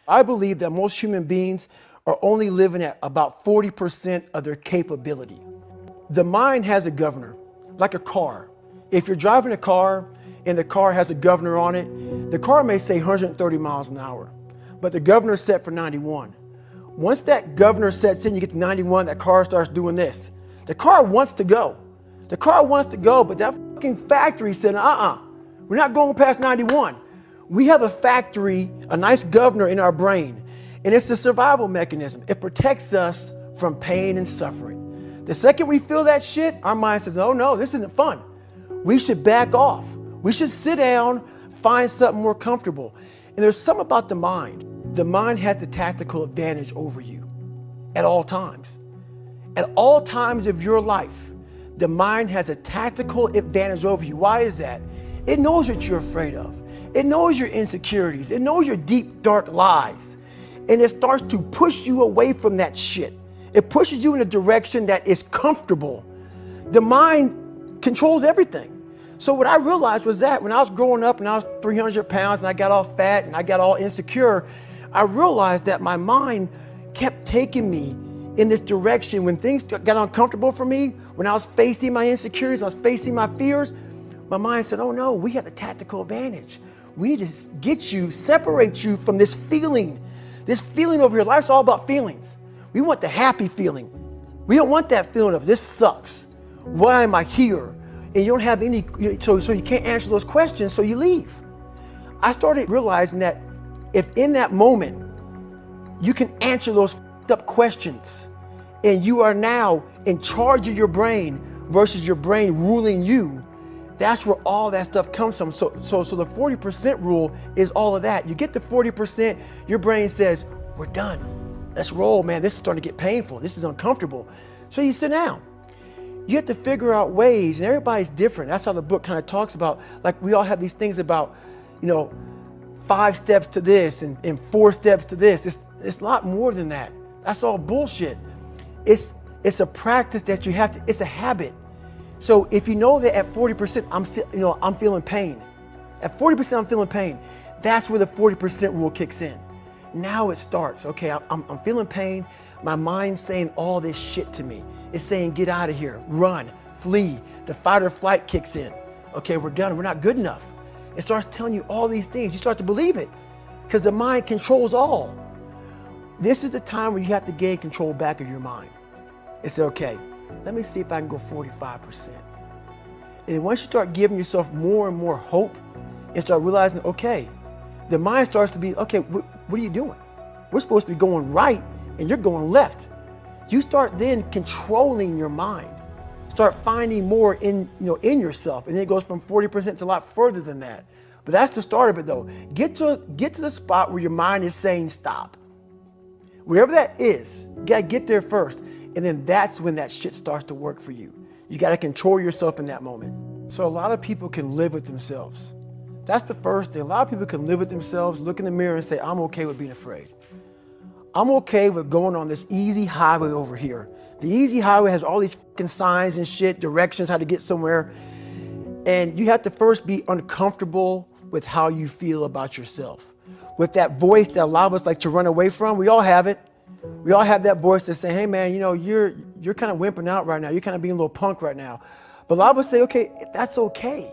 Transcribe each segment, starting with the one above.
I believe that most human beings are only living at about 40% of their capability. The mind has a governor, like a car. If you're driving a car and the car has a governor on it, the car may say 130 miles an hour, but the governor is set for 91. Once that governor sets in, you get to 91, that car starts doing this. The car wants to go. The car wants to go, but that fucking factory said, we're not going past 91. We have a factory, a nice governor in our brain, and it's a survival mechanism. It protects us from pain and suffering. The second we feel that shit, our mind says, oh no, this isn't fun. We should back off. We should sit down, find something more comfortable. And there's something about the mind. The mind has the tactical advantage over you at all times. At all times of your life, the mind has a tactical advantage over you. Why is that? It knows what you're afraid of. It knows your insecurities. It knows your deep, dark lies. And it starts to push you away from that shit. It pushes you in a direction that is comfortable. The mind controls everything. So what I realized was that when I was growing up and I was 300 pounds and I got all fat and I got all insecure, I realized that my mind kept taking me in this direction. When things got uncomfortable for me, when I was facing my insecurities, when I was facing my fears, my mind said, oh no, we have the tactical advantage. We need to get you, separate you from this feeling over here. Life's all about feelings. We want the happy feeling. We don't want that feeling of this sucks. Why am I here? And you don't have any, so you can't answer those questions, so you leave. I started realizing that if in that moment you can answer those up questions and you are now in charge of your brain versus your brain ruling you, that's where all that stuff comes from. So the 40% rule is all of that. You get to 40%, your brain says, we're done. Let's roll, man. This is starting to get painful. This is uncomfortable. So you sit down. You have to figure out ways, and everybody's different. That's how the book kind of talks about, like we all have these things about, 5 steps to this and 4 steps to this. It's a lot more than that. That's all bullshit. It's a practice that you have to, it's a habit. So if you know that at 40%, I'm feeling pain. At 40%, I'm feeling pain. That's where the 40% rule kicks in. Now it starts. Okay, I'm feeling pain. My mind's saying all this shit to me. It's saying, get out of here, run, flee. The fight or flight kicks in. Okay, we're done. We're not good enough. It starts telling you all these things. You start to believe it because the mind controls all. This is the time where you have to gain control back of your mind. It's okay. Let me see if I can go 45%. And once you start giving yourself more and more hope and start realizing, okay, the mind starts to be, okay, what are you doing? We're supposed to be going right and you're going left. You start then controlling your mind. Start finding more in yourself. And then it goes from 40% to a lot further than that. But that's the start of it though. Get to the spot where your mind is saying stop. Wherever that is, you gotta get there first. And then that's when that shit starts to work for you. You gotta control yourself in that moment. So a lot of people can live with themselves. That's the first thing. A lot of people can live with themselves, look in the mirror and say, I'm okay with being afraid. I'm okay with going on this easy highway over here. The easy highway has all these fucking signs and shit, directions, how to get somewhere. And you have to first be uncomfortable with how you feel about yourself. With that voice that a lot of us like to run away from, we all have it. We all have that voice that say, hey man, you're kind of wimping out right now. You're kind of being a little punk right now. But a lot of us say, okay, that's okay.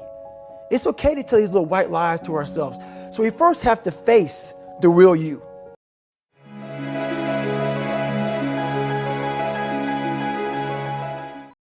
It's okay to tell these little white lies to ourselves. So we first have to face the real you.